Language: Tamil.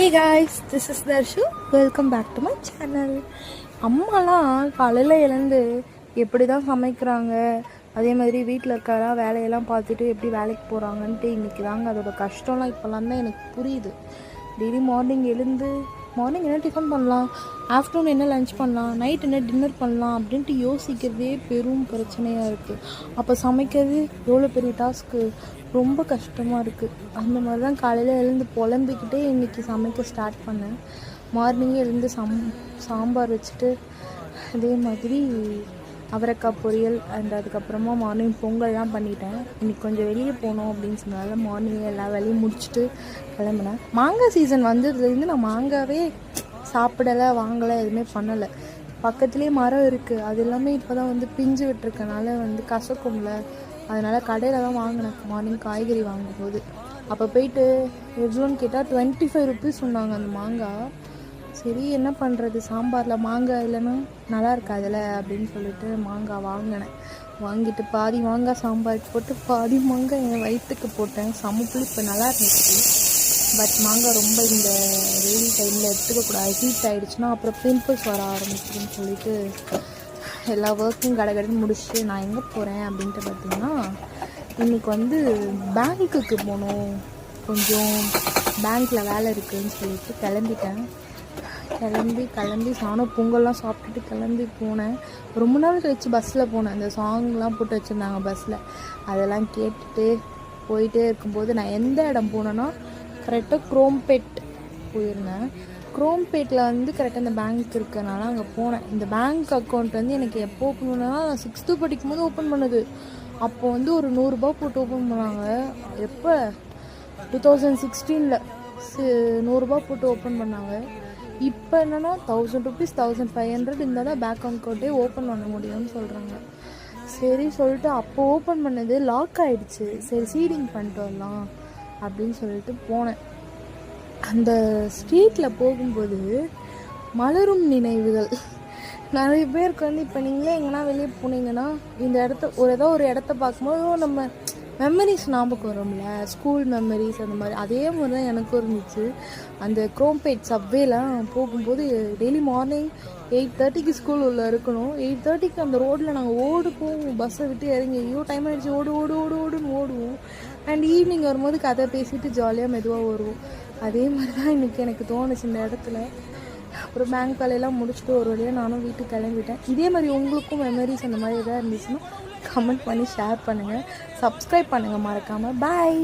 Hey guys, this is Darshu. Welcome back to my channel. அம்மாலாம் காலையில் எழுந்து எப்படி தான் சமைக்கிறாங்க, அதே மாதிரி வீட்டில் இருக்காரா வேலையெல்லாம் பார்த்துட்டு எப்படி வேலைக்கு போகிறாங்கன்ட்டு இன்றைக்கி தாங்க அதோட கஷ்டம்லாம் இப்போலாம் தான் எனக்கு புரியுது. டெய்லி மார்னிங் எழுந்து மார்னிங் என்ன டிஃபன் பண்ணலாம், ஆஃப்டர்நூன் என்ன லன்ச் பண்ணலாம், நைட் என்ன டின்னர் பண்ணலாம் அப்படின்ட்டு யோசிக்கிறதே பெரும் பிரச்சனையாக இருக்குது. அப்போ சமைக்கிறது எவ்வளோ பெரிய டாஸ்க்கு, ரொம்ப கஷ்டமாக இருக்குது. அந்த மாதிரி தான் காலையில் எழுந்து புலம்பிக்கிட்டே இன்றைக்கி சமைக்க ஸ்டார்ட் பண்ணேன். மார்னிங்கே எழுந்து சாம்பார் வச்சுட்டு அதே மாதிரி அவரைக்காய் பொரியல் அண்ட் அதுக்கப்புறமா மார்னிங் பொங்கல்லாம் பண்ணிட்டேன். இன்றைக்கி கொஞ்சம் வெளியே போனோம் அப்படின்னு சொன்னால மார்னிங் எல்லா வேலையும் முடிச்சுட்டு கிளம்புனேன். மாங்காய் சீசன் வந்ததுலேருந்து நான் மாங்காவே சாப்பிடலை, வாங்கலை, எதுவுமே பண்ணலை. பக்கத்துலேயே மரம் இருக்குது, அது எல்லாமே இப்போ தான் வந்து பிஞ்சு விட்டுருக்கனால வந்து கசக்கும்ல, அதனால் கடையில் தான் வாங்கினேன். மார்னிங் காய்கறி வாங்கும்போது அப்போ போயிட்டு எவ்வளோன்னு கேட்டால் 25 ருபீஸ் சொன்னாங்க அந்த மாங்காய். சரி என்ன பண்ணுறது, சாம்பாரில் மாங்காய் இல்லைன்னா நல்லா இருக்காதுல்ல அப்படின்னு சொல்லிட்டு மாங்காய் வாங்கினேன். வாங்கிட்டு பாதி மாங்காய் சாம்பாருக்கு போட்டு பாதி மாங்காய் என் வயிற்றுக்கு போட்டேன். சமைப்புளி இப்போ நல்லா இருந்துச்சு. பட் மாங்காய் ரொம்ப இந்த வெயில் டைமில் எடுத்துக்கக்கூடாது, ஹீட் ஆகிடுச்சுன்னா அப்புறம் பிம்பிள்ஸ் வர ஆரம்பிச்சிடுன்னு சொல்லிட்டு எல்லா ஒர்க்கும் கடகடன்னு முடிச்சுட்டு நான் எங்கே போகிறேன் அப்படின்ட்டு பார்த்தீங்கன்னா இன்றைக்கி வந்து பேங்க்குக்கு போகணும், கொஞ்சம் பேங்க்கில் வேலை இருக்குதுன்னு சொல்லிட்டு கிளம்பிட்டேன். கிளம்பி சாணம் பொங்கல்லாம் சாப்பிட்டுட்டு கிளம்பி போனேன். ரொம்ப நாள் கழிச்சு பஸ்ஸில் போனேன். அந்த சாங்லாம் போட்டு வச்சுருந்தாங்க பஸ்ஸில், அதெல்லாம் கேட்டுட்டு போயிட்டே இருக்கும்போது நான் எந்த இடம் போனேன்னா கரெக்டாக குரோம்பேட் போயிருந்தேன். குரோம்பேட்டில் வந்து கரெக்டாக அந்த பேங்க் இருக்கிறனால அங்கே போனேன். இந்த பேங்க் அக்கௌண்ட் வந்து எனக்கு எப்போ ஓப்பன் பண்ணால் நான் 6th படிக்கும்போது ஓப்பன் பண்ணுது. அப்போ வந்து ஒரு 100 ரூபா போட்டு ஓப்பன் பண்ணாங்க. எப்போ 2016 100 ரூபா போட்டு ஓப்பன் பண்ணாங்க. இப்போ என்னென்னா 1000 ருபீஸ் 1500 இருந்தால் தான் பேங்க் அக்கௌண்ட்டே ஓப்பன் பண்ண முடியும்னு சொல்கிறாங்க. சரி சொல்லிட்டு அப்போ ஓப்பன் பண்ணது லாக் ஆகிடுச்சு. சரி சீடிங் பண்ணிட்டு வரலாம் அப்படின்னு சொல்லிட்டு போனேன். அந்த ஸ்ட்ரீட்டில் போகும்போது மலரும் நினைவுகள். நிறைய பேருக்கு வந்து இப்போ நீங்களே எங்கன்னா வெளியே போனீங்கன்னா இந்த ஏதோ ஒரு இடத்த பார்க்கும்போது நம்ம மெமரிஸ் ஞாபகம் வரும்ல, ஸ்கூல் மெமரிஸ் அந்த மாதிரி. அதே மாதிரி தான் எனக்கும் இருந்துச்சு. அந்த குரோம்பேட் சப்வேலாம் போகும்போது டெய்லி மார்னிங் 8:30க்கு ஸ்கூல் உள்ள இருக்கணும். 8:30க்கு அந்த ரோட்டில் நாங்கள் போவோம், பஸ்ஸை விட்டு இறங்கி ஐயோ டைம் ஆகிடுச்சு ஓடுன்னு ஓடுவோம். அண்ட் ஈவினிங் வரும்போது கதை பேசிட்டு ஜாலியாக மெதுவாக வருவோம். அதே மாதிரி தான் இன்றைக்கி எனக்கு தோணுச்சு இந்த இடத்துல. அப்புறம் பேங்க் வேலையெல்லாம் முடிச்சுட்டு ஒரு வழியாக நானும் வீட்டுக்கு கிளம்பிட்டேன். இதே மாதிரி உங்களுக்கும் மெமரிஸ் அந்த மாதிரி எதாவது இருந்துச்சுன்னா கமெண்ட் பண்ணி ஷேர் பண்ணுங்கள், சப்ஸ்கிரைப் பண்ணுங்கள் மறக்காமல். பாய்.